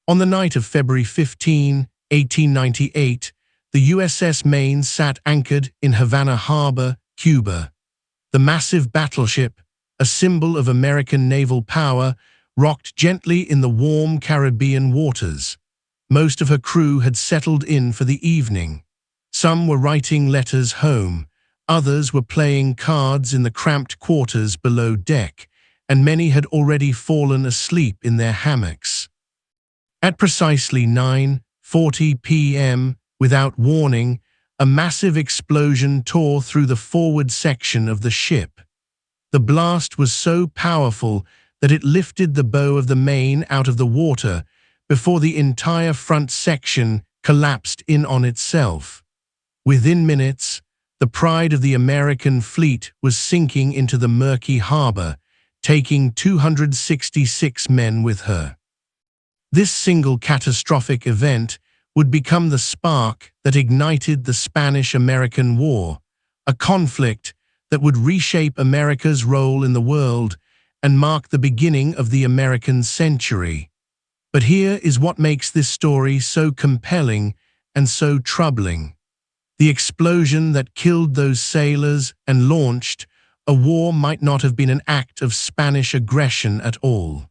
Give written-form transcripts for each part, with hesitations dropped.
On the night of February 15, 1898, the USS Maine sat anchored in Havana Harbor, Cuba. The massive battleship, a symbol of American naval power, rocked gently in the warm Caribbean waters. Most of her crew had settled in for the evening. Some were writing letters home, others were playing cards in the cramped quarters below deck, and many had already fallen asleep in their hammocks. At precisely 9:40 p.m., without warning, a massive explosion tore through the forward section of the ship. The blast was so powerful that it lifted the bow of the Maine out of the water before the entire front section collapsed in on itself. Within minutes, the pride of the American fleet was sinking into the murky harbor, taking 266 men with her. This single catastrophic event would become the spark that ignited the Spanish-American War, a conflict that would reshape America's role in the world and mark the beginning of the American century. But here is what makes this story so compelling and so troubling. The explosion that killed those sailors and launched a war might not have been an act of Spanish aggression at all.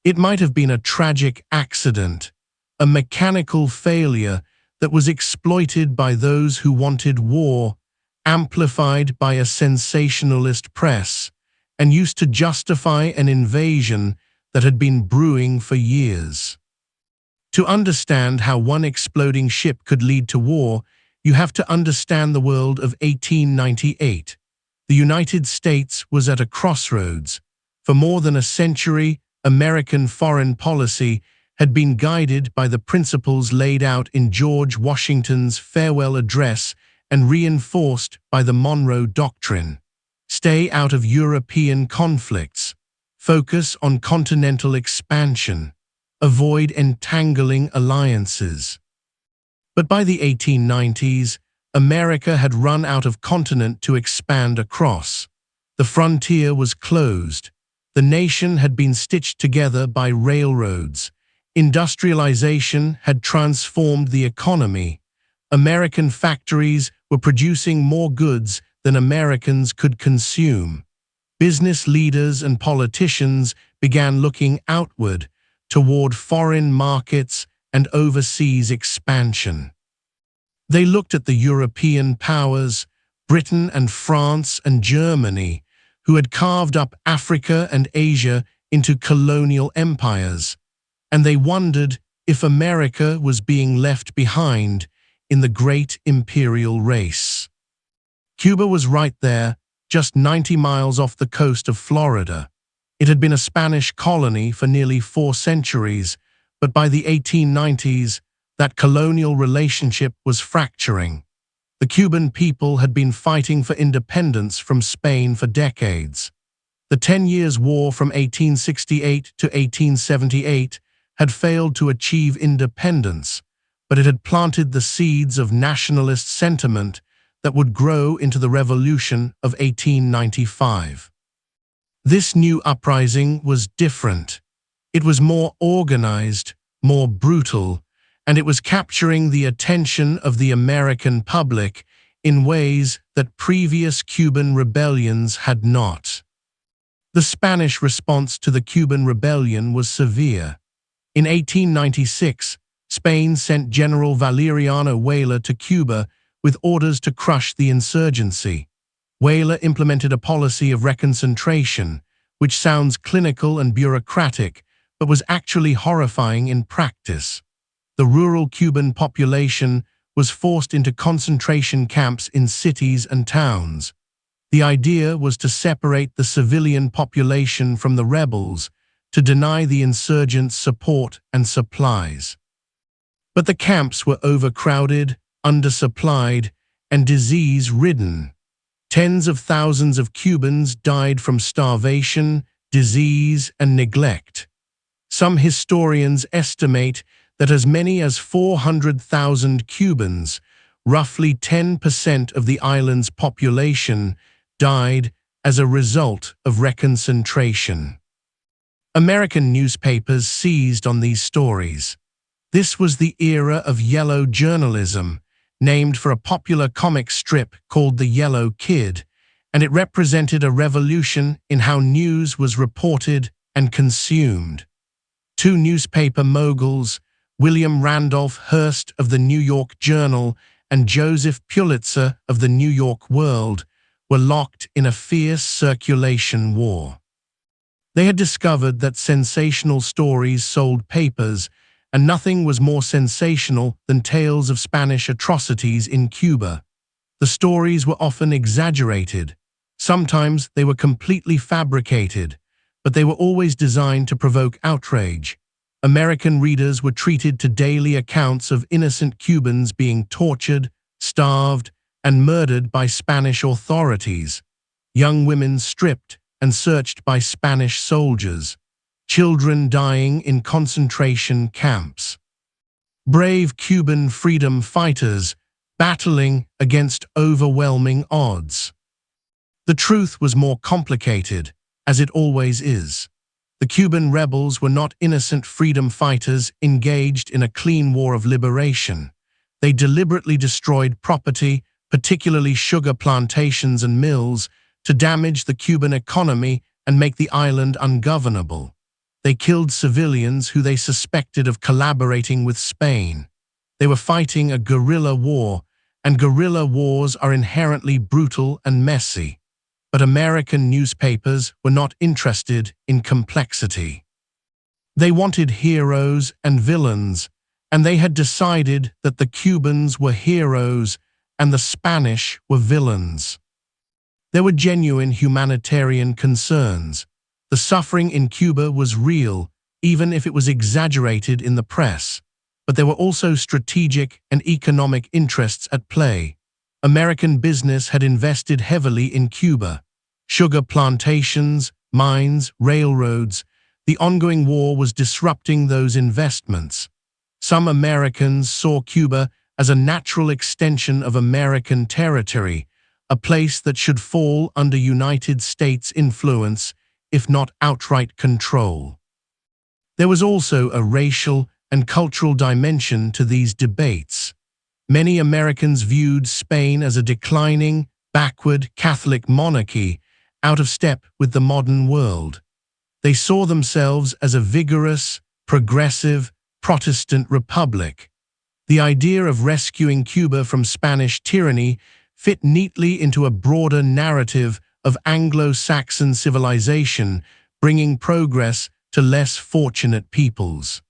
It might have been a tragic accident, a mechanical failure that was exploited by those who wanted war, amplified by a sensationalist press, and used to justify an invasion that had been brewing for years. To understand how one exploding ship could lead to war, you have to understand the world of 1898. The United States was at a crossroads. For more than a century, American foreign policy had been guided by the principles laid out in George Washington's farewell address and reinforced by the Monroe Doctrine. Stay out of European conflicts. Focus on continental expansion. Avoid entangling alliances. But by the 1890s, America had run out of continent to expand across. The frontier was closed. The nation had been stitched together by railroads. Industrialization had transformed the economy. American factories were producing more goods than Americans could consume. Business leaders and politicians began looking outward, toward foreign markets and overseas expansion. They looked at the European powers, Britain and France and Germany, who had carved up Africa and Asia into colonial empires, and they wondered if America was being left behind in the great imperial race. Cuba was right there, just 90 miles off the coast of Florida. It had been a Spanish colony for nearly 4 centuries, but by the 1890s, that colonial relationship was fracturing. The Cuban people had been fighting for independence from Spain for decades. The 10 Years' War from 1868 to 1878 had failed to achieve independence, but it had planted the seeds of nationalist sentiment that would grow into the Revolution of 1895. This new uprising was different. It was more organized, more brutal, and it was capturing the attention of the American public in ways that previous Cuban rebellions had not. The Spanish response to the Cuban Rebellion was severe. In 1896, Spain sent General Valeriano Weyler to Cuba with orders to crush the insurgency. Weyler implemented a policy of reconcentration, which sounds clinical and bureaucratic, but was actually horrifying in practice. The rural Cuban population was forced into concentration camps in cities and towns. The idea was to separate the civilian population from the rebels, to deny the insurgents support and supplies. But the camps were overcrowded, undersupplied, and disease-ridden. Tens of thousands of Cubans died from starvation, disease, and neglect. Some historians estimate that as many as 400,000 Cubans, roughly 10% of the island's population, died as a result of reconcentration. American newspapers seized on these stories. This was the era of yellow journalism, named for a popular comic strip called The Yellow Kid, and it represented a revolution in how news was reported and consumed. Two newspaper moguls, William Randolph Hearst of the New York Journal and Joseph Pulitzer of the New York World, were locked in a fierce circulation war. They had discovered that sensational stories sold papers, and nothing was more sensational than tales of Spanish atrocities in Cuba. The stories were often exaggerated. Sometimes they were completely fabricated, but they were always designed to provoke outrage. American readers were treated to daily accounts of innocent Cubans being tortured, starved, and murdered by Spanish authorities, young women stripped and searched by Spanish soldiers, children dying in concentration camps. Brave Cuban freedom fighters battling against overwhelming odds. The truth was more complicated, as it always is. The Cuban rebels were not innocent freedom fighters engaged in a clean war of liberation. They deliberately destroyed property, particularly sugar plantations and mills, to damage the Cuban economy and make the island ungovernable. They killed civilians who they suspected of collaborating with Spain. They were fighting a guerrilla war, and guerrilla wars are inherently brutal and messy. But American newspapers were not interested in complexity. They wanted heroes and villains, and they had decided that the Cubans were heroes and the Spanish were villains. There were genuine humanitarian concerns. The suffering in Cuba was real, even if it was exaggerated in the press. But there were also strategic and economic interests at play. American business had invested heavily in Cuba. Sugar plantations, mines, railroads. The ongoing war was disrupting those investments. Some Americans saw Cuba as a natural extension of American territory, a place that should fall under United States influence, if not outright control. There was also a racial and cultural dimension to these debates. Many Americans viewed Spain as a declining, backward Catholic monarchy, out of step with the modern world. They saw themselves as a vigorous, progressive, Protestant republic. The idea of rescuing Cuba from Spanish tyranny fit neatly into a broader narrative of Anglo-Saxon civilization, bringing progress to less fortunate peoples.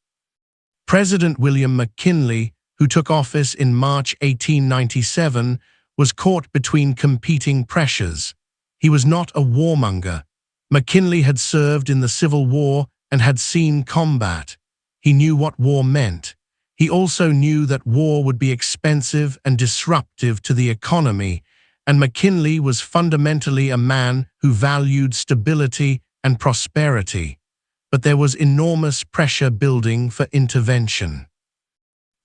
President William McKinley, who took office in March 1897, was caught between competing pressures. He was not a warmonger. McKinley had served in the Civil War and had seen combat. He knew what war meant. He also knew that war would be expensive and disruptive to the economy, and McKinley was fundamentally a man who valued stability and prosperity. But there was enormous pressure building for intervention.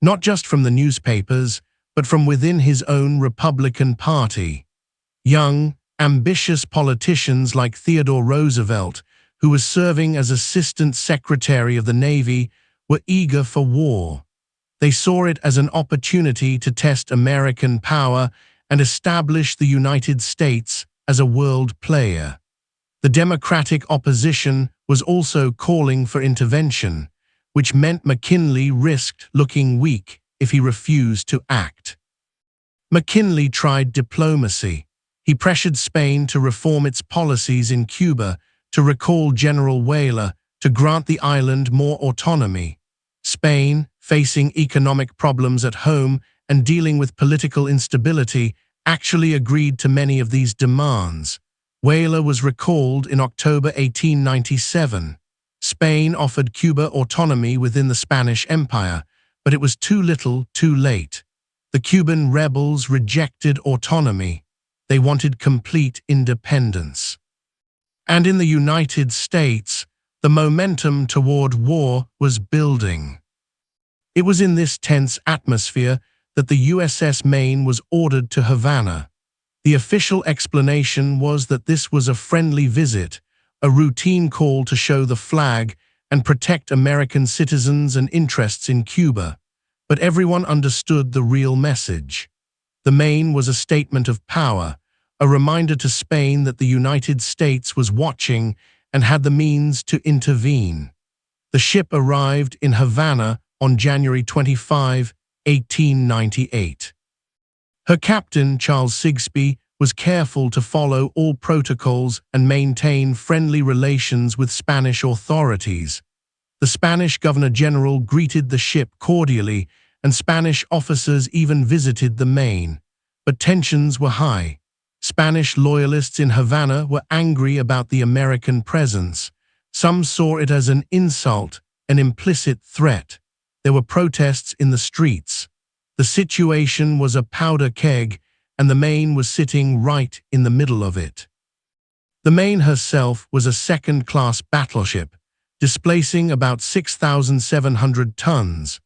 Not just from the newspapers, but from within his own Republican Party. Young, ambitious politicians like Theodore Roosevelt, who was serving as Assistant Secretary of the Navy, were eager for war. They saw it as an opportunity to test American power and establish the United States as a world player. The Democratic opposition was also calling for intervention, which meant McKinley risked looking weak if he refused to act. McKinley tried diplomacy. He pressured Spain to reform its policies in Cuba, to recall General Weyler, to grant the island more autonomy. Spain, facing economic problems at home and dealing with political instability, actually agreed to many of these demands. Weyler was recalled in October 1897. Spain offered Cuba autonomy within the Spanish Empire, but it was too little, too late. The Cuban rebels rejected autonomy. They wanted complete independence. And in the United States, the momentum toward war was building. It was in this tense atmosphere that the USS Maine was ordered to Havana. The official explanation was that this was a friendly visit, a routine call to show the flag and protect American citizens and interests in Cuba. But everyone understood the real message. The Maine was a statement of power, a reminder to Spain that the United States was watching and had the means to intervene. The ship arrived in Havana on January 25, 1898. Her captain, Charles Sigsbee, was careful to follow all protocols and maintain friendly relations with Spanish authorities. The Spanish Governor-General greeted the ship cordially, and Spanish officers even visited the Maine. But tensions were high. Spanish loyalists in Havana were angry about the American presence. Some saw it as an insult, an implicit threat. There were protests in the streets. The situation was a powder keg, and the Maine was sitting right in the middle of it. The Maine herself was a second-class battleship, displacing about 6,700 tons.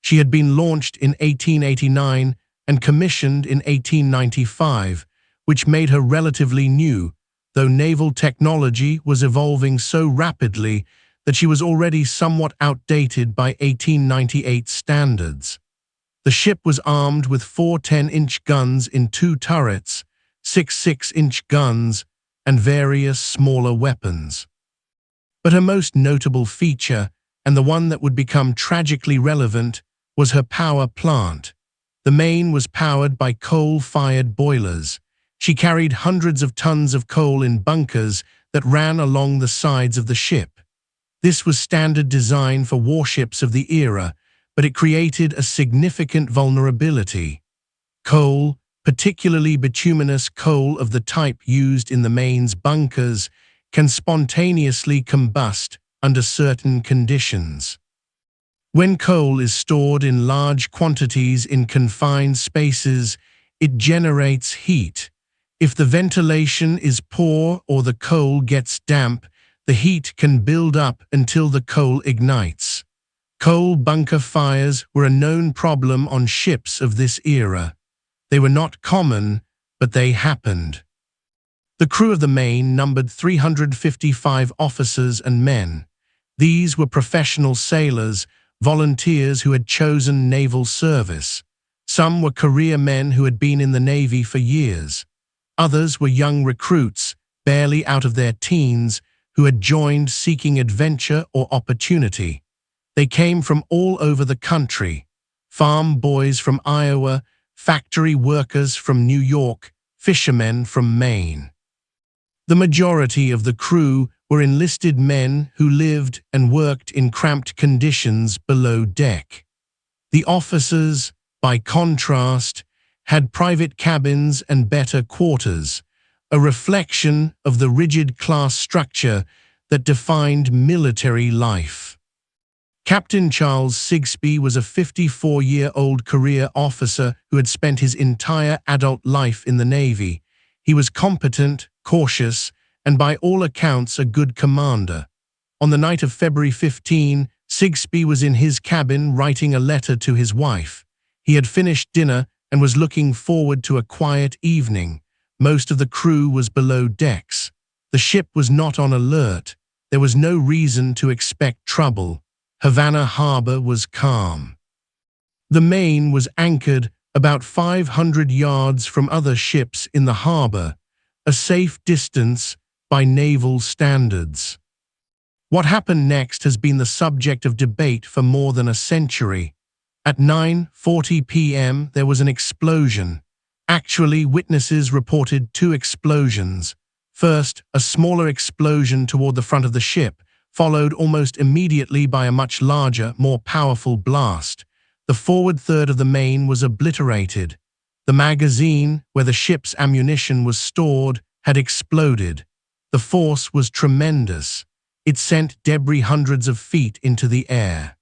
She had been launched in 1889 and commissioned in 1895, which made her relatively new, though naval technology was evolving so rapidly that she was already somewhat outdated by 1898 standards. The ship was armed with 4 10-inch guns in 2 turrets, 6 6-inch guns, and various smaller weapons. But her most notable feature, and the one that would become tragically relevant, was her power plant. The Maine was powered by coal-fired boilers. She carried hundreds of tons of coal in bunkers that ran along the sides of the ship. This was standard design for warships of the era, but it created a significant vulnerability. Coal, particularly bituminous coal of the type used in the Maine's bunkers, can spontaneously combust under certain conditions. When coal is stored in large quantities in confined spaces, it generates heat. If the ventilation is poor or the coal gets damp, the heat can build up until the coal ignites. Coal bunker fires were a known problem on ships of this era. They were not common, but they happened. The crew of the Maine numbered 355 officers and men. These were professional sailors, volunteers who had chosen naval service. Some were career men who had been in the Navy for years. Others were young recruits, barely out of their teens, who had joined seeking adventure or opportunity. They came from all over the country. Farm boys from Iowa, factory workers from New York, fishermen from Maine. The majority of the crew were enlisted men who lived and worked in cramped conditions below deck. The officers, by contrast, had private cabins and better quarters, a reflection of the rigid class structure that defined military life. Captain Charles Sigsbee was a 54-year-old career officer who had spent his entire adult life in the Navy. He was competent, cautious, and by all accounts a good commander. On the night of February 15, Sigsbee was in his cabin writing a letter to his wife. He had finished dinner and was looking forward to a quiet evening. Most of the crew was below decks. The ship was not on alert. There was no reason to expect trouble. Havana Harbor was calm. The Maine was anchored about 500 yards from other ships in the harbor, a safe distance by naval standards. What happened next has been the subject of debate for more than a century. At 9:40 p.m. there was an explosion. Actually, witnesses reported 2 explosions. First, a smaller explosion toward the front of the ship, followed almost immediately by a much larger, more powerful blast. The forward third of the Maine was obliterated. The magazine, where the ship's ammunition was stored, had exploded. The force was tremendous. It sent debris hundreds of feet into the air.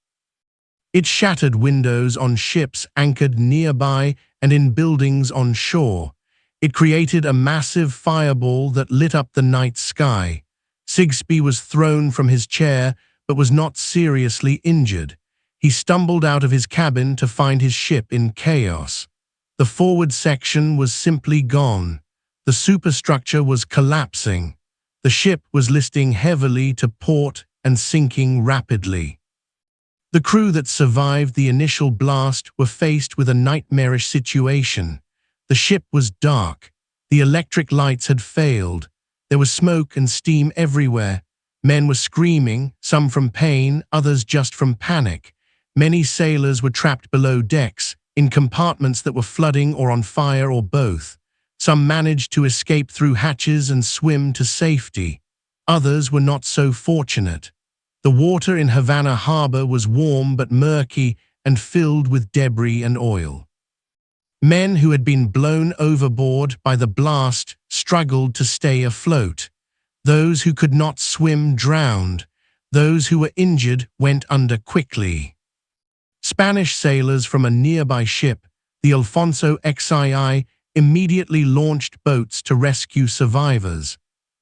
It shattered windows on ships anchored nearby and in buildings on shore. It created a massive fireball that lit up the night sky. Sigsbee was thrown from his chair, but was not seriously injured. He stumbled out of his cabin to find his ship in chaos. The forward section was simply gone. The superstructure was collapsing. The ship was listing heavily to port and sinking rapidly. The crew that survived the initial blast were faced with a nightmarish situation. The ship was dark. The electric lights had failed. There was smoke and steam everywhere. Men were screaming, some from pain, others just from panic. Many sailors were trapped below decks, in compartments that were flooding or on fire or both. Some managed to escape through hatches and swim to safety. Others were not so fortunate. The water in Havana harbor was warm but murky and filled with debris and oil. Men who had been blown overboard by the blast struggled to stay afloat. Those who could not swim drowned. Those who were injured went under quickly. Spanish sailors from a nearby ship, the Alfonso XII, immediately launched boats to rescue survivors.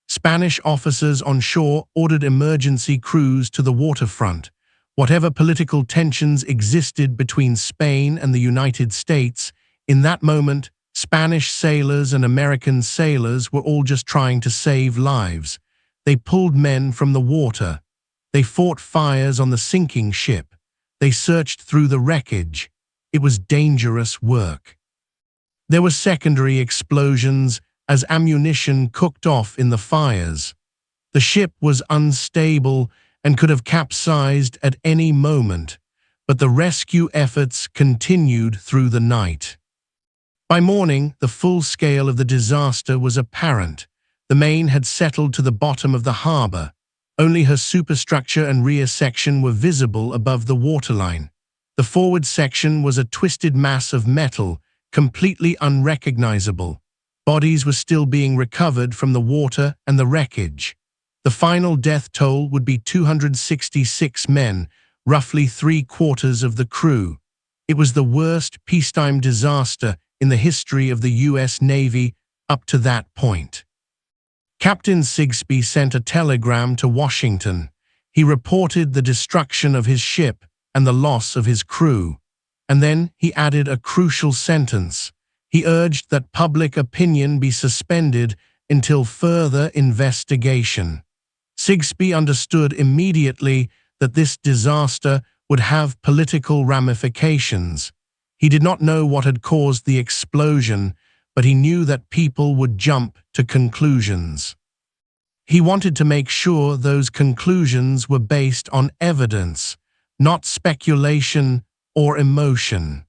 Spanish officers on shore ordered emergency crews to the waterfront. Whatever political tensions existed between Spain and the United States, in that moment, Spanish sailors and American sailors were all just trying to save lives. They pulled men from the water. They fought fires on the sinking ship. They searched through the wreckage. It was dangerous work. There were secondary explosions as ammunition cooked off in the fires. The ship was unstable and could have capsized at any moment, but the rescue efforts continued through the night. By morning, the full scale of the disaster was apparent. The Maine had settled to the bottom of the harbor. Only her superstructure and rear section were visible above the waterline. The forward section was a twisted mass of metal, completely unrecognizable. Bodies were still being recovered from the water and the wreckage. The final death toll would be 266 men, roughly 3/4 of the crew. It was the worst peacetime disaster in the history of the U.S. Navy up to that point. Captain Sigsbee sent a telegram to Washington. He reported the destruction of his ship and the loss of his crew. And then he added a crucial sentence. He urged that public opinion be suspended until further investigation. Sigsbee understood immediately that this disaster would have political ramifications. He did not know what had caused the explosion, but he knew that people would jump to conclusions. He wanted to make sure those conclusions were based on evidence, not speculation or emotion.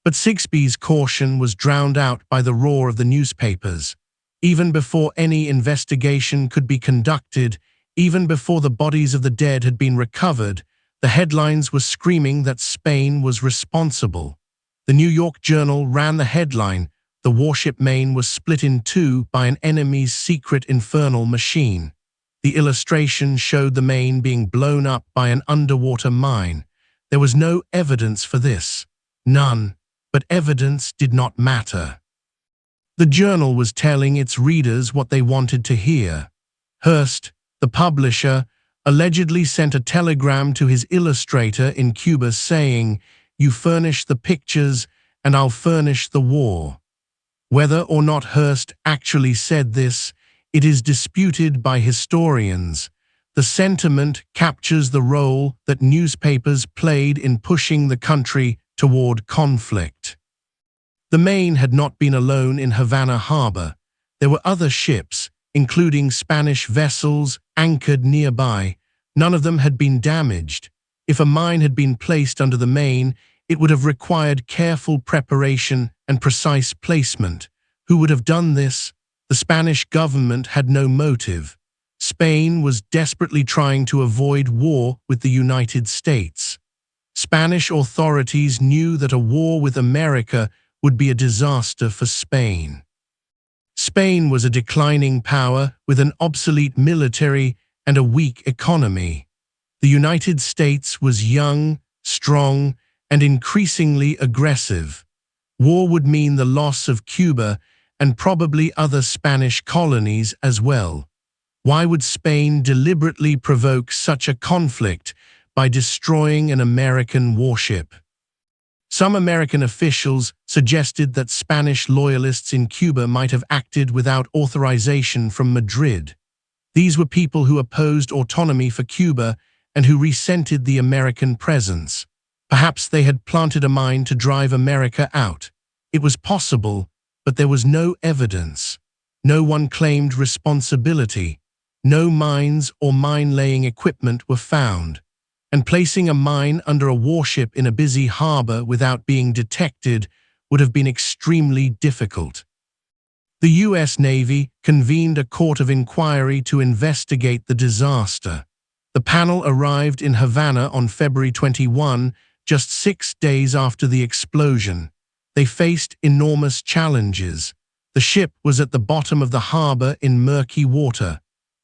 But Sigsbee's caution was drowned out by the roar of the newspapers. Even before any investigation could be conducted, even before the bodies of the dead had been recovered, the headlines were screaming that Spain was responsible. The New York Journal ran the headline, "The warship Maine was split in two by an enemy's secret infernal machine." The illustration showed the Maine being blown up by an underwater mine. There was no evidence for this. None. But evidence did not matter. The journal was telling its readers what they wanted to hear. Hearst, the publisher, allegedly sent a telegram to his illustrator in Cuba saying, "You furnish the pictures and I'll furnish the war." Whether or not Hearst actually said this, it is disputed by historians. The sentiment captures the role that newspapers played in pushing the country toward conflict. The Maine had not been alone in Havana harbor. There were other ships, including Spanish vessels, anchored nearby. None of them had been damaged. If a mine had been placed under the Maine, it would have required careful preparation and precise placement. Who would have done this? The Spanish government had no motive. Spain was desperately trying to avoid war with the United States. Spanish authorities knew that a war with America would be a disaster for Spain. Spain was a declining power with an obsolete military and a weak economy. The United States was young, strong, and increasingly aggressive. War would mean the loss of Cuba and probably other Spanish colonies as well. Why would Spain deliberately provoke such a conflict by destroying an American warship? Some American officials suggested that Spanish loyalists in Cuba might have acted without authorization from Madrid. These were people who opposed autonomy for Cuba and who resented the American presence. Perhaps they had planted a mine to drive America out. It was possible, but there was no evidence. No one claimed responsibility. No mines or mine-laying equipment were found. And placing a mine under a warship in a busy harbor without being detected would have been extremely difficult. The U.S. Navy convened a court of inquiry to investigate the disaster. The panel arrived in Havana on February 21, just 6 days after the explosion. They faced enormous challenges. The ship was at the bottom of the harbor in murky water.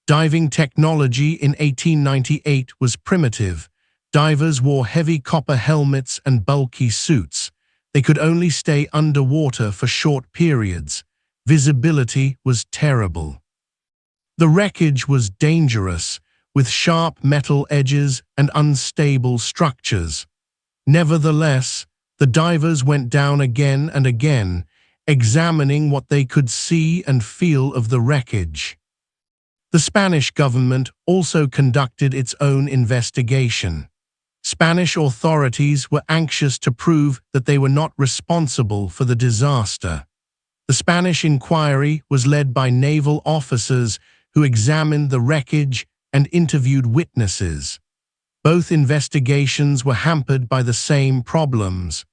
Diving technology in 1898 was primitive. Divers wore heavy copper helmets and bulky suits. They could only stay underwater for short periods. Visibility was terrible. The wreckage was dangerous, with sharp metal edges and unstable structures. Nevertheless, the divers went down again and again, examining what they could see and feel of the wreckage. The Spanish government also conducted its own investigation. Spanish authorities were anxious to prove that they were not responsible for the disaster. The Spanish inquiry was led by naval officers who examined the wreckage and interviewed witnesses. Both investigations were hampered by the same problems: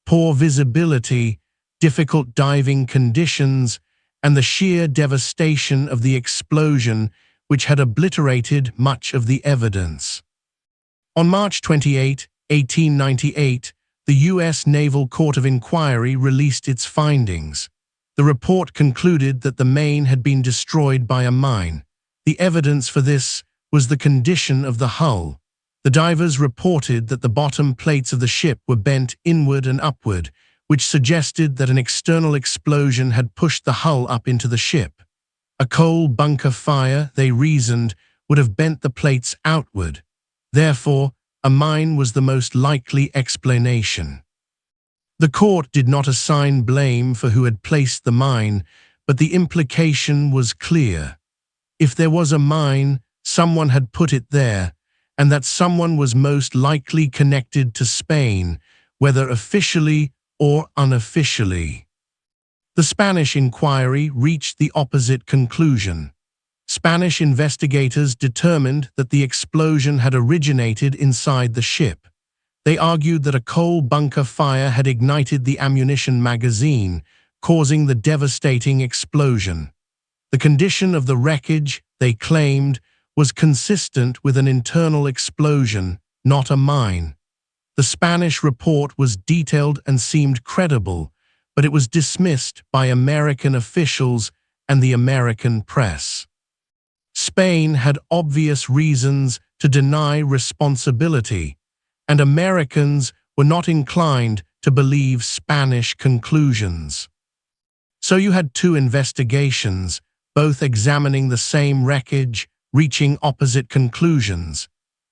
poor visibility, difficult diving conditions, and the sheer devastation of the explosion, which had obliterated much of the evidence. On March 28, 1898, the U.S. Naval Court of Inquiry released its findings. The report concluded that the Maine had been destroyed by a mine. The evidence for this was the condition of the hull. The divers reported that the bottom plates of the ship were bent inward and upward, which suggested that an external explosion had pushed the hull up into the ship. A coal bunker fire, they reasoned, would have bent the plates outward. Therefore, a mine was the most likely explanation. The court did not assign blame for who had placed the mine, but the implication was clear. If there was a mine, someone had put it there, and that someone was most likely connected to Spain, whether officially or unofficially. The Spanish inquiry reached the opposite conclusion. Spanish investigators determined that the explosion had originated inside the ship. They argued that a coal bunker fire had ignited the ammunition magazine, causing the devastating explosion. The condition of the wreckage, they claimed, was consistent with an internal explosion, not a mine. The Spanish report was detailed and seemed credible, but it was dismissed by American officials and the American press. Spain had obvious reasons to deny responsibility, and Americans were not inclined to believe Spanish conclusions. So you had two investigations, both examining the same wreckage, reaching opposite conclusions.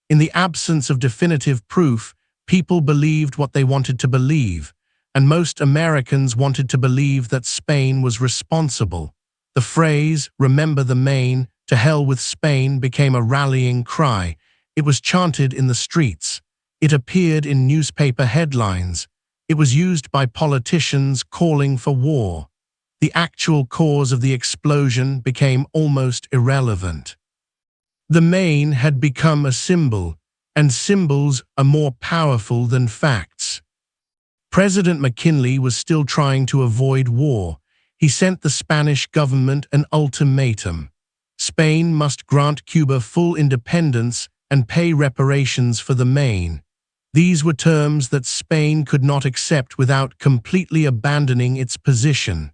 In the absence of definitive proof, people believed what they wanted to believe, and most Americans wanted to believe that Spain was responsible. The phrase, "Remember the Maine, to hell with Spain," became a rallying cry. It was chanted in the streets. It appeared in newspaper headlines. It was used by politicians calling for war. The actual cause of the explosion became almost irrelevant. The Maine had become a symbol, and symbols are more powerful than facts. President McKinley was still trying to avoid war. He sent the Spanish government an ultimatum. Spain must grant Cuba full independence and pay reparations for the Maine. These were terms that Spain could not accept without completely abandoning its position.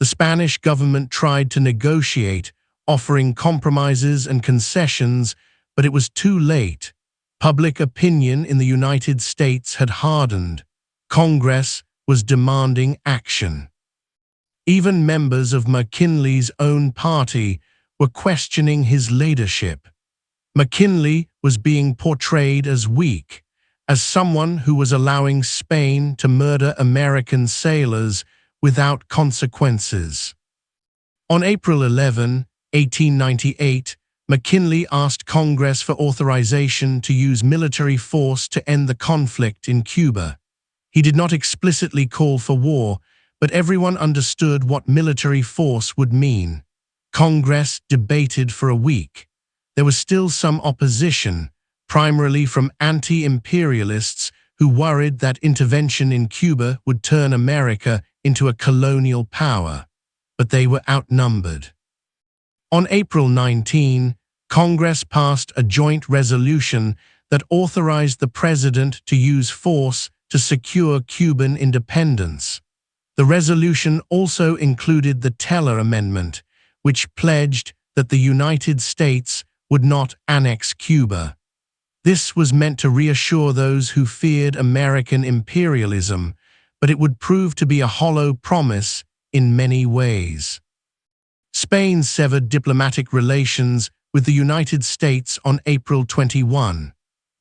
The Spanish government tried to negotiate, offering compromises and concessions, but it was too late. Public opinion in the United States had hardened. Congress was demanding action. Even members of McKinley's own party were questioning his leadership. McKinley was being portrayed as weak, as someone who was allowing Spain to murder American sailors without consequences. On April 11, 1898, McKinley asked Congress for authorization to use military force to end the conflict in Cuba. He did not explicitly call for war, but everyone understood what military force would mean. Congress debated for a week. There was still some opposition, primarily from anti-imperialists who worried that intervention in Cuba would turn America into a colonial power, but they were outnumbered. On April 19, Congress passed a joint resolution that authorized the president to use force to secure Cuban independence. The resolution also included the Teller Amendment, which pledged that the United States would not annex Cuba. This was meant to reassure those who feared American imperialism, but it would prove to be a hollow promise in many ways. Spain severed diplomatic relations with the United States on April 21.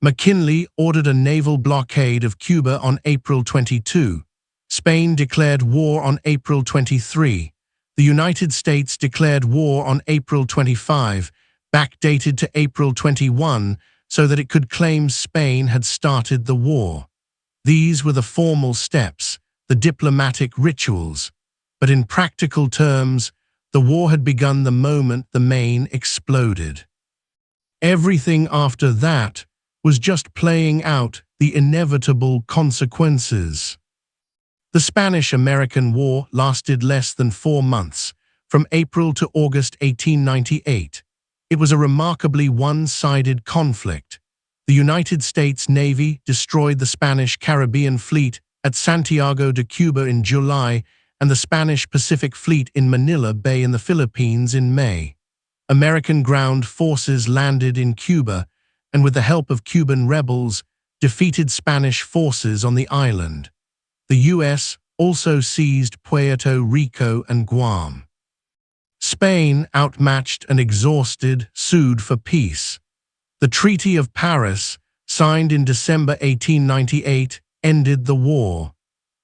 McKinley ordered a naval blockade of Cuba on April 22. Spain declared war on April 23. The United States declared war on April 25, backdated to April 21, so that it could claim Spain had started the war. These were the formal steps, the diplomatic rituals. But in practical terms, the war had begun the moment the Maine exploded. Everything after that was just playing out the inevitable consequences. The Spanish-American War lasted less than 4 months, from April to August 1898. It was a remarkably one-sided conflict. The United States Navy destroyed the Spanish Caribbean Fleet at Santiago de Cuba in July and the Spanish Pacific Fleet in Manila Bay in the Philippines in May. American ground forces landed in Cuba and, with the help of Cuban rebels, defeated Spanish forces on the island. The U.S. also seized Puerto Rico and Guam. Spain, outmatched and exhausted, sued for peace. The Treaty of Paris, signed in December 1898, ended the war.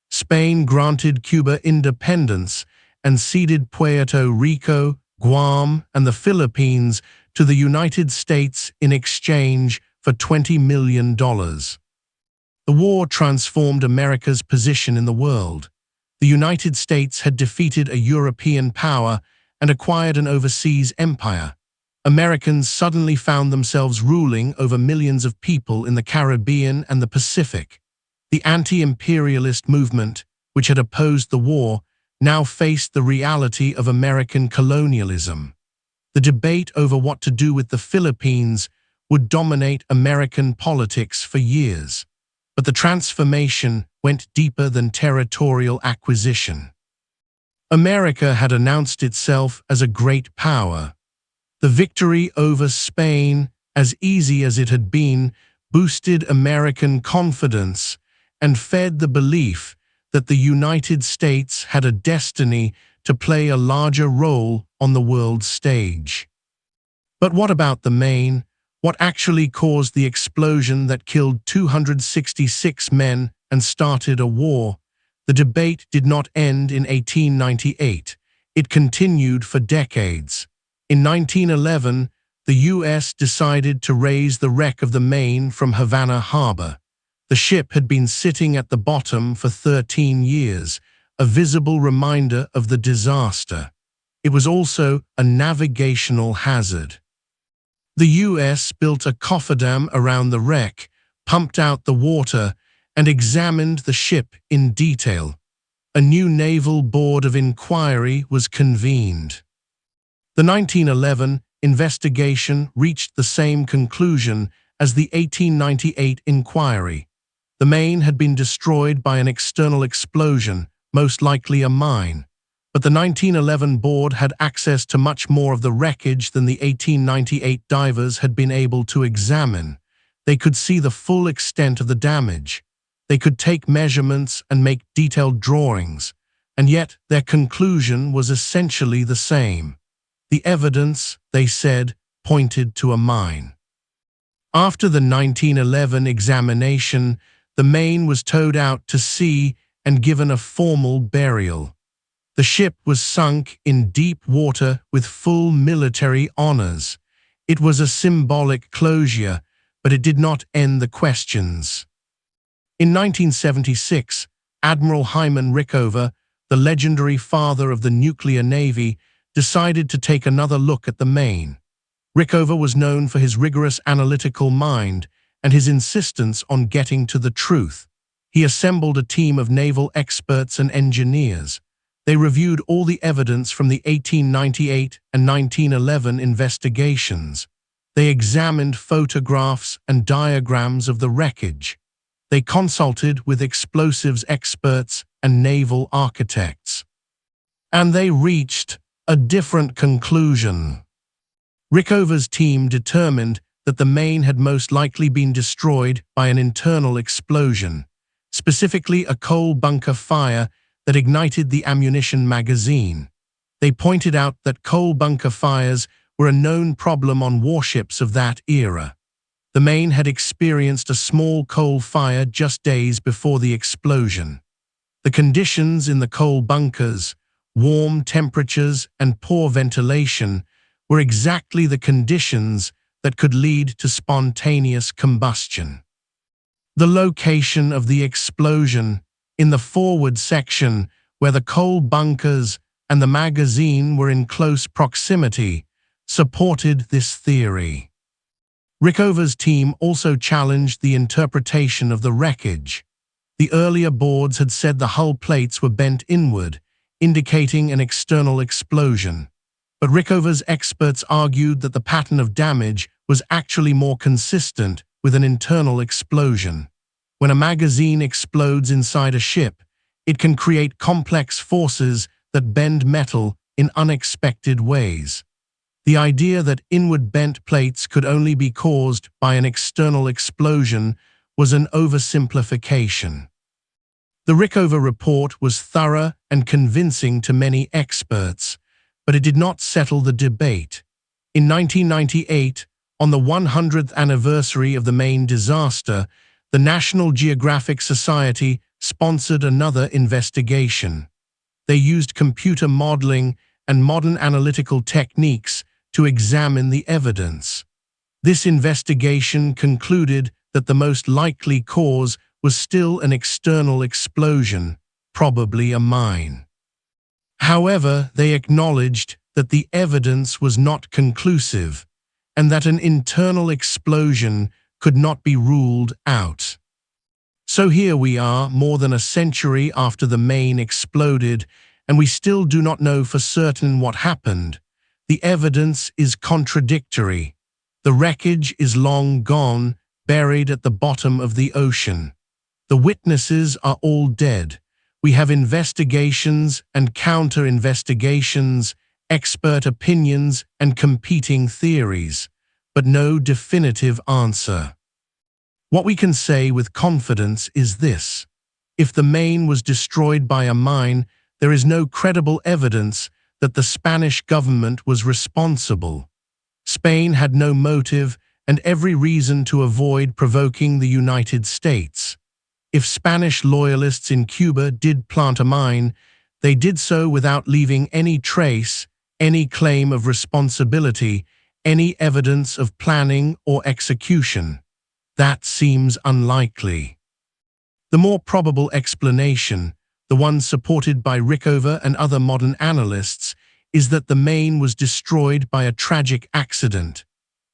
Spain granted Cuba independence and ceded Puerto Rico, Guam, and the Philippines to the United States in exchange for $20 million. The war transformed America's position in the world. The United States had defeated a European power and acquired an overseas empire. Americans suddenly found themselves ruling over millions of people in the Caribbean and the Pacific. The anti-imperialist movement, which had opposed the war, now faced the reality of American colonialism. The debate over what to do with the Philippines would dominate American politics for years. But the transformation went deeper than territorial acquisition. America had announced itself as a great power. The victory over Spain, as easy as it had been, boosted American confidence and fed the belief that the United States had a destiny to play a larger role on the world stage. But what about the Maine? What actually caused the explosion that killed 266 men and started a war? The debate did not end in 1898. It continued for decades. In 1911, the U.S. decided to raise the wreck of the Maine from Havana Harbor. The ship had been sitting at the bottom for 13 years, a visible reminder of the disaster. It was also a navigational hazard. The U.S. built a cofferdam around the wreck, pumped out the water, and examined the ship in detail. A new Naval Board of Inquiry was convened. The 1911 investigation reached the same conclusion as the 1898 inquiry. The Maine had been destroyed by an external explosion, most likely a mine. But the 1911 board had access to much more of the wreckage than the 1898 divers had been able to examine. They could see the full extent of the damage. They could take measurements and make detailed drawings. And yet their conclusion was essentially the same. The evidence, they said, pointed to a mine. After the 1911 examination, the Maine was towed out to sea and given a formal burial. The ship was sunk in deep water with full military honors. It was a symbolic closure, but it did not end the questions. In 1976, Admiral Hyman Rickover, the legendary father of the nuclear navy, decided to take another look at the Maine. Rickover was known for his rigorous analytical mind and his insistence on getting to the truth. He assembled a team of naval experts and engineers. They reviewed all the evidence from the 1898 and 1911 investigations. They examined photographs and diagrams of the wreckage. They consulted with explosives experts and naval architects. And they reached a different conclusion. Rickover's team determined that the Maine had most likely been destroyed by an internal explosion, specifically a coal bunker fire that ignited the ammunition magazine. They pointed out that coal bunker fires were a known problem on warships of that era. The Maine had experienced a small coal fire just days before the explosion. The conditions in the coal bunkers, warm temperatures and poor ventilation, were exactly the conditions that could lead to spontaneous combustion. The location of the explosion, in the forward section where the coal bunkers and the magazine were in close proximity, supported this theory. Rickover's team also challenged the interpretation of the wreckage. The earlier boards had said the hull plates were bent inward, indicating an external explosion. But Rickover's experts argued that the pattern of damage was actually more consistent with an internal explosion. When a magazine explodes inside a ship, it can create complex forces that bend metal in unexpected ways. The idea that inward bent plates could only be caused by an external explosion was an oversimplification. The Rickover report was thorough and convincing to many experts, but it did not settle the debate. In 1998, on the 100th anniversary of the Maine disaster, the National Geographic Society sponsored another investigation. They used computer modeling and modern analytical techniques to examine the evidence. This investigation concluded that the most likely cause was still an external explosion, probably a mine. However, they acknowledged that the evidence was not conclusive and that an internal explosion could not be ruled out. So here we are, more than a century after the Maine exploded, and we still do not know for certain what happened. The evidence is contradictory. The wreckage is long gone, buried at the bottom of the ocean. The witnesses are all dead. We have investigations and counter-investigations, expert opinions and competing theories, but no definitive answer. What we can say with confidence is this: if the Maine was destroyed by a mine, there is no credible evidence that the Spanish government was responsible. Spain had no motive and every reason to avoid provoking the United States. If Spanish loyalists in Cuba did plant a mine, they did so without leaving any trace, any claim of responsibility, any evidence of planning or execution. That seems unlikely. The more probable explanation, the one supported by Rickover and other modern analysts, is that the Maine was destroyed by a tragic accident.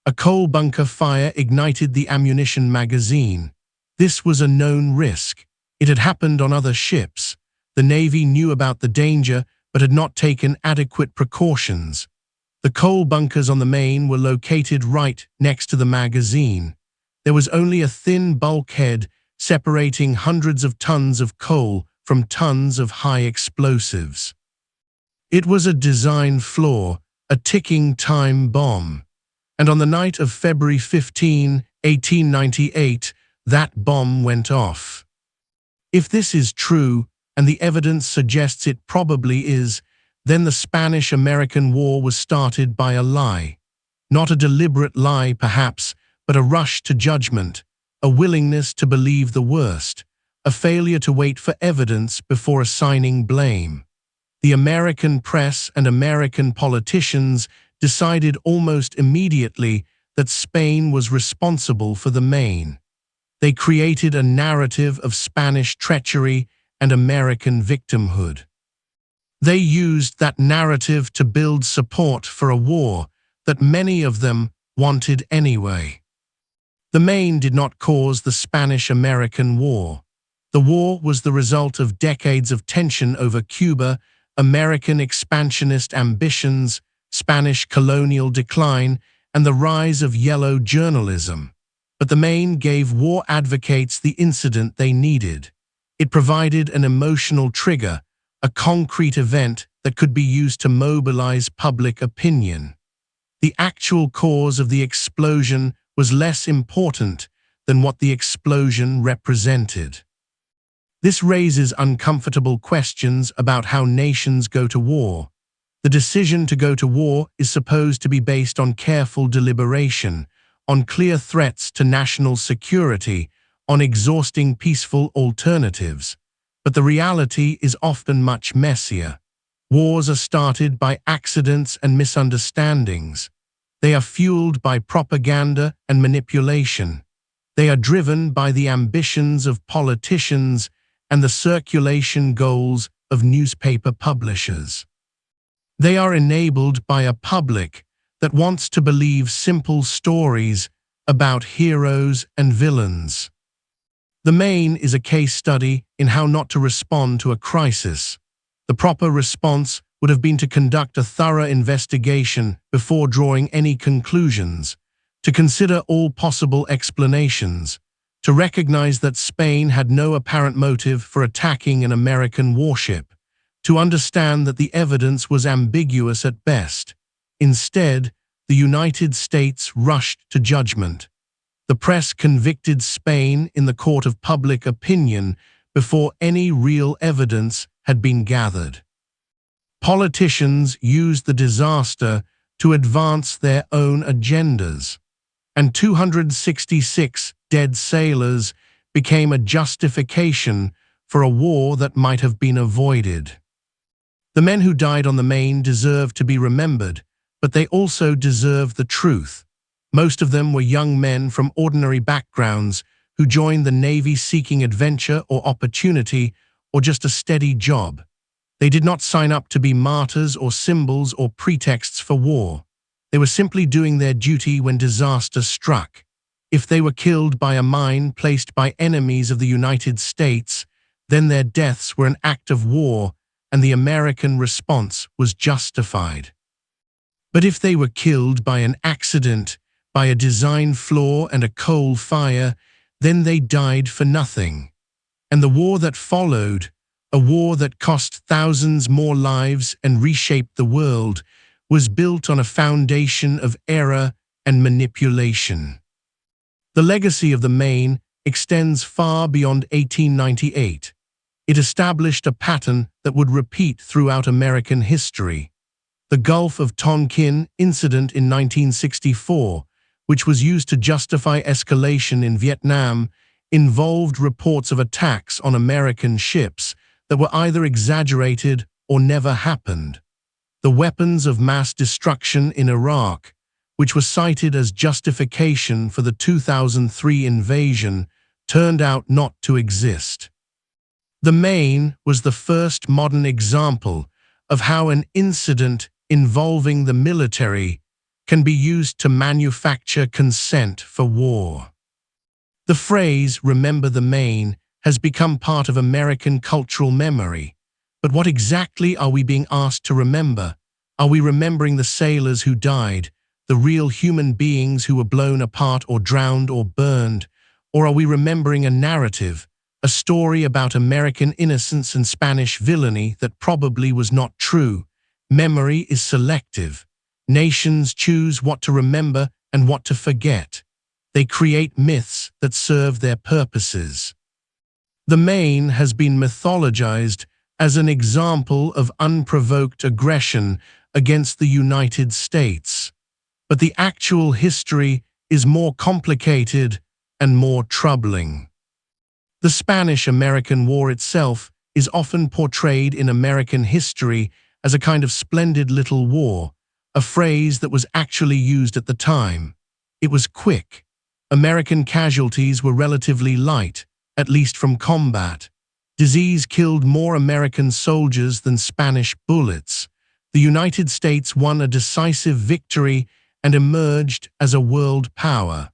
A coal bunker fire ignited the ammunition magazine. This was a known risk. It had happened on other ships. The Navy knew about the danger but had not taken adequate precautions. The coal bunkers on the Maine were located right next to the magazine. There was only a thin bulkhead separating hundreds of tons of coal from tons of high explosives. It was a design flaw, a ticking time bomb. And on the night of February 15, 1898, that bomb went off. If this is true, and the evidence suggests it probably is, then the Spanish-American War was started by a lie. Not a deliberate lie, perhaps, but a rush to judgment, a willingness to believe the worst, a failure to wait for evidence before assigning blame. The American press and American politicians decided almost immediately that Spain was responsible for the Maine. They created a narrative of Spanish treachery and American victimhood. They used that narrative to build support for a war that many of them wanted anyway. The Maine did not cause the Spanish-American War. The war was the result of decades of tension over Cuba, American expansionist ambitions, Spanish colonial decline, and the rise of yellow journalism. But the Maine gave war advocates the incident they needed. It provided an emotional trigger, a concrete event that could be used to mobilize public opinion. The actual cause of the explosion was less important than what the explosion represented. This raises uncomfortable questions about how nations go to war. The decision to go to war is supposed to be based on careful deliberation, on clear threats to national security, on exhausting peaceful alternatives. But the reality is often much messier. Wars are started by accidents and misunderstandings. They are fueled by propaganda and manipulation. They are driven by the ambitions of politicians and the circulation goals of newspaper publishers. They are enabled by a public that wants to believe simple stories about heroes and villains. The Maine is a case study in how not to respond to a crisis. The proper response would have been to conduct a thorough investigation before drawing any conclusions, to consider all possible explanations, to recognize that Spain had no apparent motive for attacking an American warship, to understand that the evidence was ambiguous at best. Instead, the United States rushed to judgment. The press convicted Spain in the court of public opinion before any real evidence had been gathered. Politicians used the disaster to advance their own agendas, and 266 dead sailors became a justification for a war that might have been avoided. The men who died on the Maine deserve to be remembered, but they also deserve the truth. Most of them were young men from ordinary backgrounds who joined the Navy seeking adventure or opportunity or just a steady job. They did not sign up to be martyrs or symbols or pretexts for war. They were simply doing their duty when disaster struck. If they were killed by a mine placed by enemies of the United States, then their deaths were an act of war, and the American response was justified. But if they were killed by an accident, by a design flaw and a coal fire, then they died for nothing. And the war that followed, a war that cost thousands more lives and reshaped the world, was built on a foundation of error and manipulation. The legacy of the Maine extends far beyond 1898. It established a pattern that would repeat throughout American history. The Gulf of Tonkin incident in 1964, which was used to justify escalation in Vietnam, involved reports of attacks on American ships that were either exaggerated or never happened. The weapons of mass destruction in Iraq, which were cited as justification for the 2003 invasion, turned out not to exist. The Maine was the first modern example of how an incident involving the military can be used to manufacture consent for war. The phrase, "Remember the Maine," has become part of American cultural memory. But what exactly are we being asked to remember? Are we remembering the sailors who died, the real human beings who were blown apart or drowned or burned? Or are we remembering a narrative, a story about American innocence and Spanish villainy that probably was not true? Memory is selective. Nations choose what to remember and what to forget. They create myths that serve their purposes. The Maine has been mythologized as an example of unprovoked aggression against the United States. But the actual history is more complicated and more troubling. The Spanish-American War itself is often portrayed in American history as a kind of splendid little war, a phrase that was actually used at the time. It was quick. American casualties were relatively light, at least from combat. Disease killed more American soldiers than Spanish bullets. The United States won a decisive victory and emerged as a world power.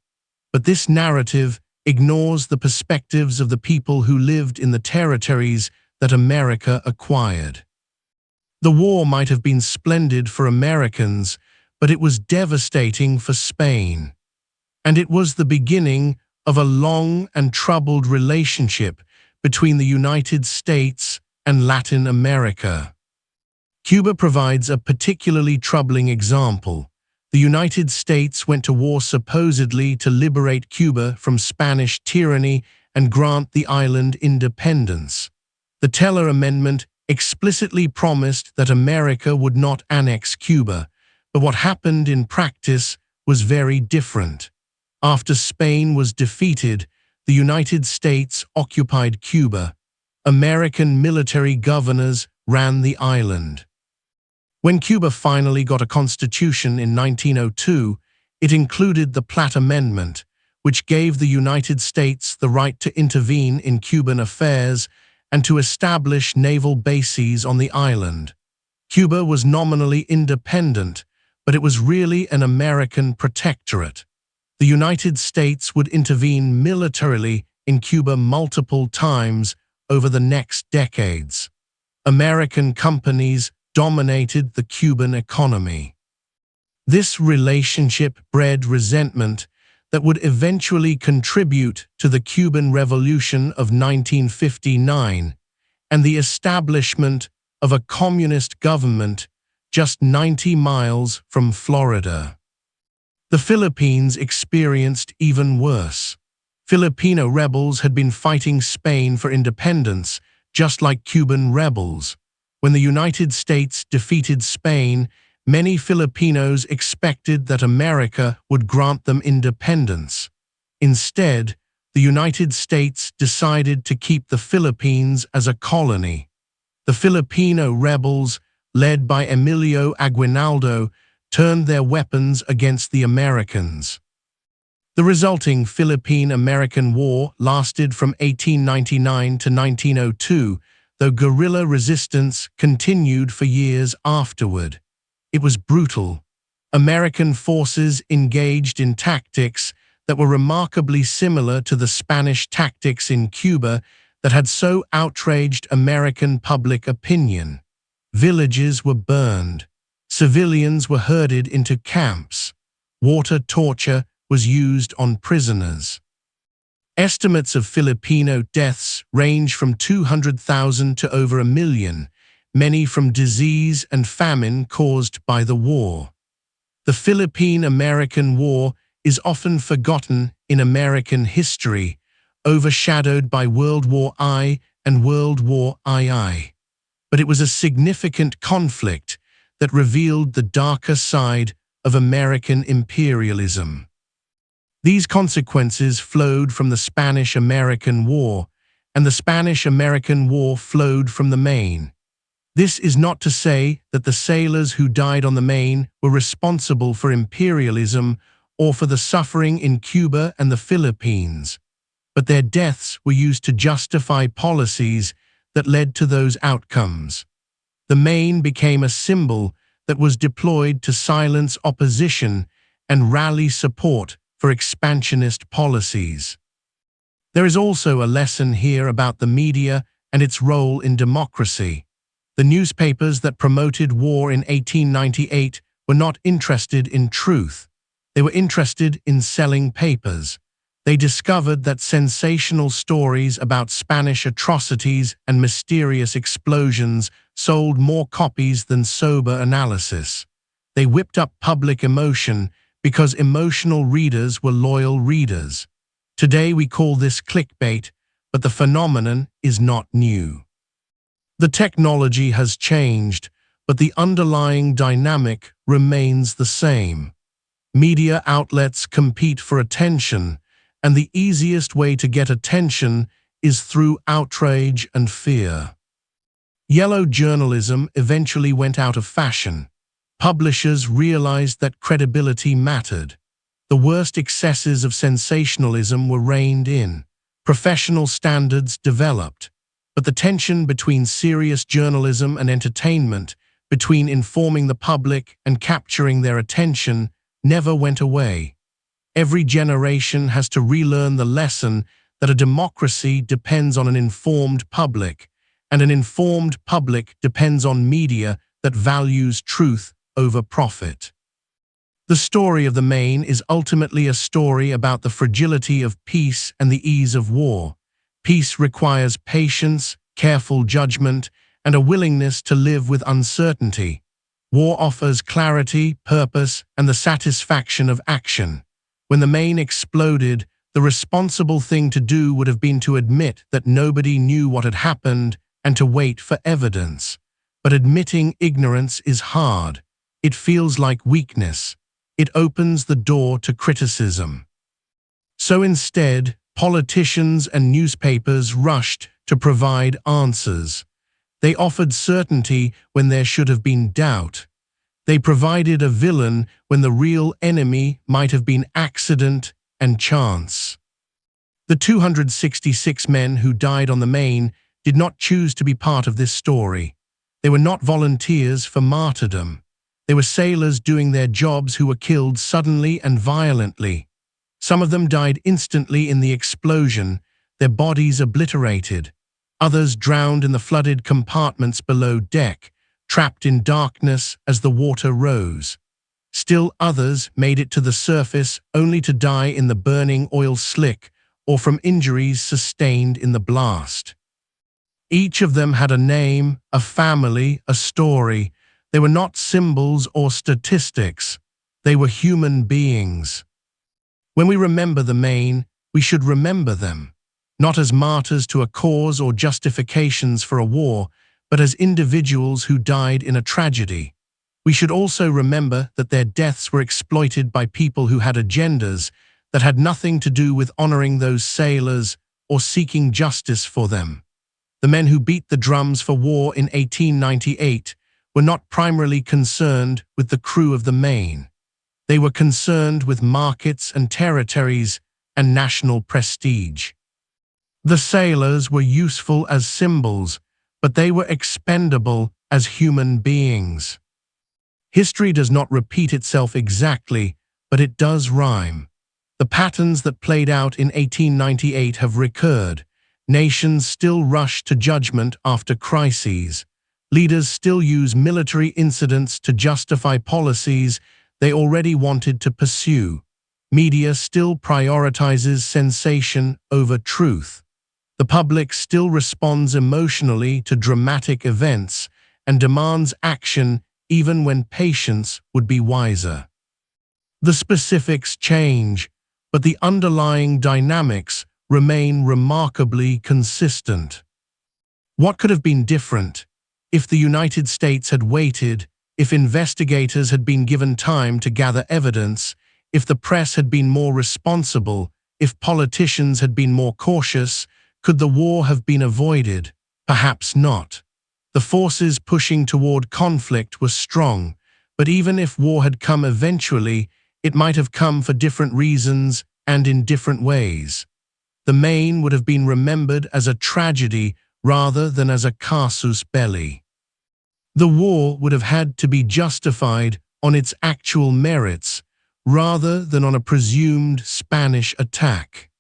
But this narrative ignores the perspectives of the people who lived in the territories that America acquired. The war might have been splendid for Americans, but it was devastating for Spain. And it was the beginning of a long and troubled relationship between the United States and Latin America. Cuba provides a particularly troubling example. The United States went to war supposedly to liberate Cuba from Spanish tyranny and grant the island independence. The Teller Amendment explicitly promised that America would not annex Cuba, but what happened in practice was very different. After Spain was defeated, the United States occupied Cuba. American military governors ran the island. When Cuba finally got a constitution in 1902, it included the Platt Amendment, which gave the United States the right to intervene in Cuban affairs and to establish naval bases on the island. Cuba was nominally independent, but it was really an American protectorate. The United States would intervene militarily in Cuba multiple times over the next decades. American companies dominated the Cuban economy. This relationship bred resentment that would eventually contribute to the Cuban Revolution of 1959 and the establishment of a communist government just 90 miles from Florida. The Philippines experienced even worse. Filipino rebels had been fighting Spain for independence, just like Cuban rebels. When the United States defeated Spain, many Filipinos expected that America would grant them independence. Instead, the United States decided to keep the Philippines as a colony. The Filipino rebels, led by Emilio Aguinaldo, turned their weapons against the Americans. The resulting Philippine-American War lasted from 1899 to 1902, though guerrilla resistance continued for years afterward. It was brutal. American forces engaged in tactics that were remarkably similar to the Spanish tactics in Cuba that had so outraged American public opinion. Villages were burned. Civilians were herded into camps. Water torture was used on prisoners. Estimates of Filipino deaths range from 200,000 to over 1 million, many from disease and famine caused by the war. The Philippine-American War is often forgotten in American history, overshadowed by World War I and World War II. But it was a significant conflict that revealed the darker side of American imperialism. These consequences flowed from the Spanish-American War, and the Spanish-American War flowed from the Maine. This is not to say that the sailors who died on the Maine were responsible for imperialism or for the suffering in Cuba and the Philippines, but their deaths were used to justify policies that led to those outcomes. The Maine became a symbol that was deployed to silence opposition and rally support for expansionist policies. There is also a lesson here about the media and its role in democracy. The newspapers that promoted war in 1898 were not interested in truth. They were interested in selling papers. They discovered that sensational stories about Spanish atrocities and mysterious explosions sold more copies than sober analysis. They whipped up public emotion because emotional readers were loyal readers. Today we call this clickbait, but the phenomenon is not new. The technology has changed, but the underlying dynamic remains the same. Media outlets compete for attention, and the easiest way to get attention is through outrage and fear. Yellow journalism eventually went out of fashion. Publishers realized that credibility mattered. The worst excesses of sensationalism were reined in. Professional standards developed. But the tension between serious journalism and entertainment, between informing the public and capturing their attention, never went away. Every generation has to relearn the lesson that a democracy depends on an informed public, and an informed public depends on media that values truth over profit. The story of the Maine is ultimately a story about the fragility of peace and the ease of war. Peace requires patience, careful judgment, and a willingness to live with uncertainty. War offers clarity, purpose, and the satisfaction of action. When the Maine exploded, the responsible thing to do would have been to admit that nobody knew what had happened and to wait for evidence. But admitting ignorance is hard. It feels like weakness. It opens the door to criticism. So instead, politicians and newspapers rushed to provide answers. They offered certainty when there should have been doubt. They provided a villain when the real enemy might have been accident and chance. The 266 men who died on the Maine did not choose to be part of this story. They were not volunteers for martyrdom. They were sailors doing their jobs who were killed suddenly and violently. Some of them died instantly in the explosion, their bodies obliterated. Others drowned in the flooded compartments below deck, trapped in darkness as the water rose. Still others made it to the surface only to die in the burning oil slick or from injuries sustained in the blast. Each of them had a name, a family, a story. They were not symbols or statistics. They were human beings. When we remember the Maine, we should remember them, not as martyrs to a cause or justifications for a war, but as individuals who died in a tragedy. We should also remember that their deaths were exploited by people who had agendas that had nothing to do with honoring those sailors or seeking justice for them. The men who beat the drums for war in 1898 were not primarily concerned with the crew of the Maine. They were concerned with markets and territories and national prestige. The sailors were useful as symbols, but they were expendable as human beings. History does not repeat itself exactly, but it does rhyme. The patterns that played out in 1898 have recurred. Nations still rush to judgment after crises. Leaders still use military incidents to justify policies they already wanted to pursue. Media still prioritizes sensation over truth. The public still responds emotionally to dramatic events and demands action even when patience would be wiser. The specifics change, but the underlying dynamics remain remarkably consistent. What could have been different if the United States had waited, if investigators had been given time to gather evidence, if the press had been more responsible, if politicians had been more cautious? Could the war have been avoided? Perhaps not. The forces pushing toward conflict were strong, but even if war had come eventually, it might have come for different reasons and in different ways. The Maine would have been remembered as a tragedy rather than as a casus belli. The war would have had to be justified on its actual merits rather than on a presumed Spanish attack.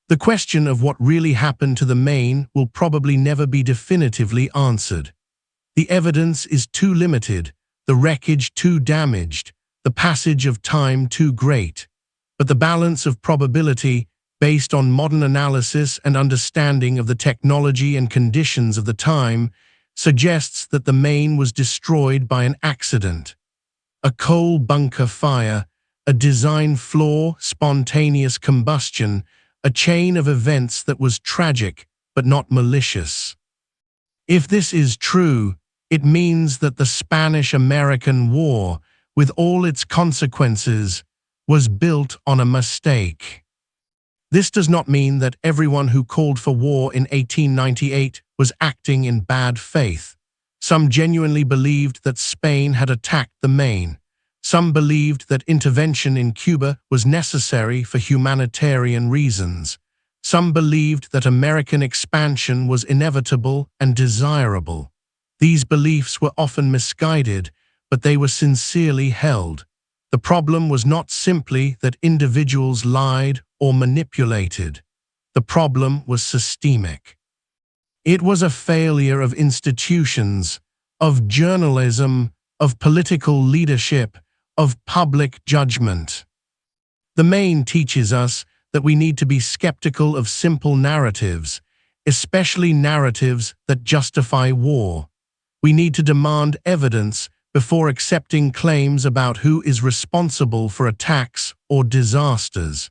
The question of what really happened to the Maine will probably never be definitively answered. The evidence is too limited, the wreckage too damaged, the passage of time too great. But the balance of probability, based on modern analysis and understanding of the technology and conditions of the time, suggests that the Maine was destroyed by an accident. A coal bunker fire, a design flaw, spontaneous combustion, a chain of events that was tragic but not malicious. If this is true, it means that the Spanish-American War, with all its consequences, was built on a mistake. This does not mean that everyone who called for war in 1898 was acting in bad faith. Some genuinely believed that Spain had attacked the Maine. Some believed that intervention in Cuba was necessary for humanitarian reasons. Some believed that American expansion was inevitable and desirable. These beliefs were often misguided, but they were sincerely held. The problem was not simply that individuals lied or manipulated. The problem was systemic. It was a failure of institutions, of journalism, of political leadership, of public judgment. The Maine teaches us that we need to be skeptical of simple narratives, especially narratives that justify war. We need to demand evidence before accepting claims about who is responsible for attacks or disasters.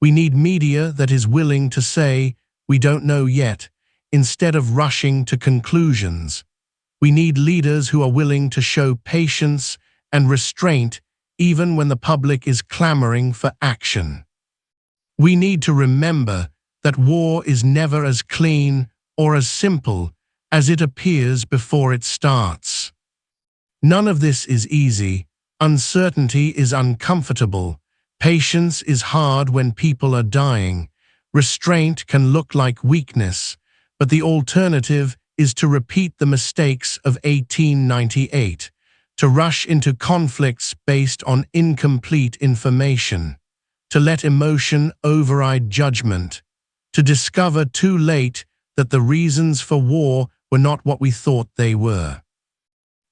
We need media that is willing to say, "We don't know yet," instead of rushing to conclusions. We need leaders who are willing to show patience and restraint even when the public is clamoring for action. We need to remember that war is never as clean or as simple as it appears before it starts. None of this is easy. Uncertainty is uncomfortable. Patience is hard when people are dying. Restraint can look like weakness, but the alternative is to repeat the mistakes of 1898, to rush into conflicts based on incomplete information, to let emotion override judgment, to discover too late that the reasons for war were not what we thought they were.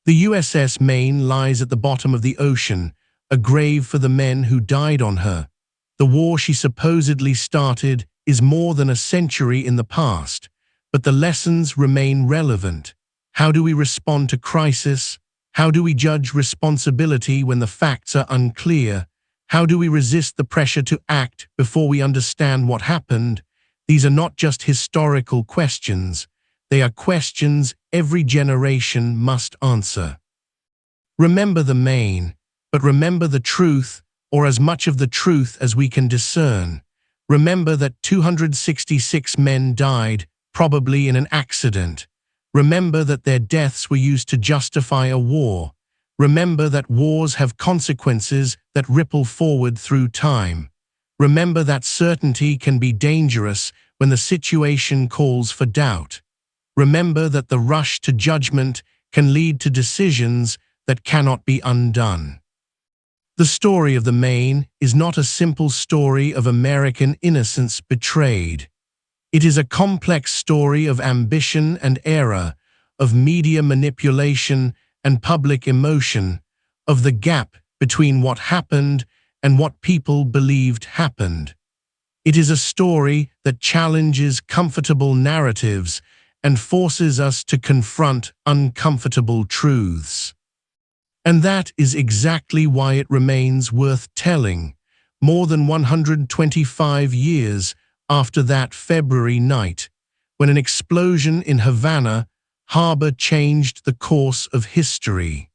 The USS Maine lies at the bottom of the ocean, a grave for the men who died on her. The war she supposedly started is more than a century in the past, but the lessons remain relevant. How do we respond to crisis? How do we judge responsibility when the facts are unclear? How do we resist the pressure to act before we understand what happened? These are not just historical questions. They are questions every generation must answer. Remember the Maine, but remember the truth, or as much of the truth as we can discern. Remember that 266 men died, probably in an accident. Remember that their deaths were used to justify a war. Remember that wars have consequences that ripple forward through time. Remember that certainty can be dangerous when the situation calls for doubt. Remember that the rush to judgment can lead to decisions that cannot be undone. The story of the Maine is not a simple story of American innocence betrayed. It is a complex story of ambition and error, of media manipulation and public emotion, of the gap between what happened and what people believed happened. It is a story that challenges comfortable narratives and forces us to confront uncomfortable truths. And that is exactly why it remains worth telling, more than 125 years after that February night, when an explosion in Havana harbor changed the course of history.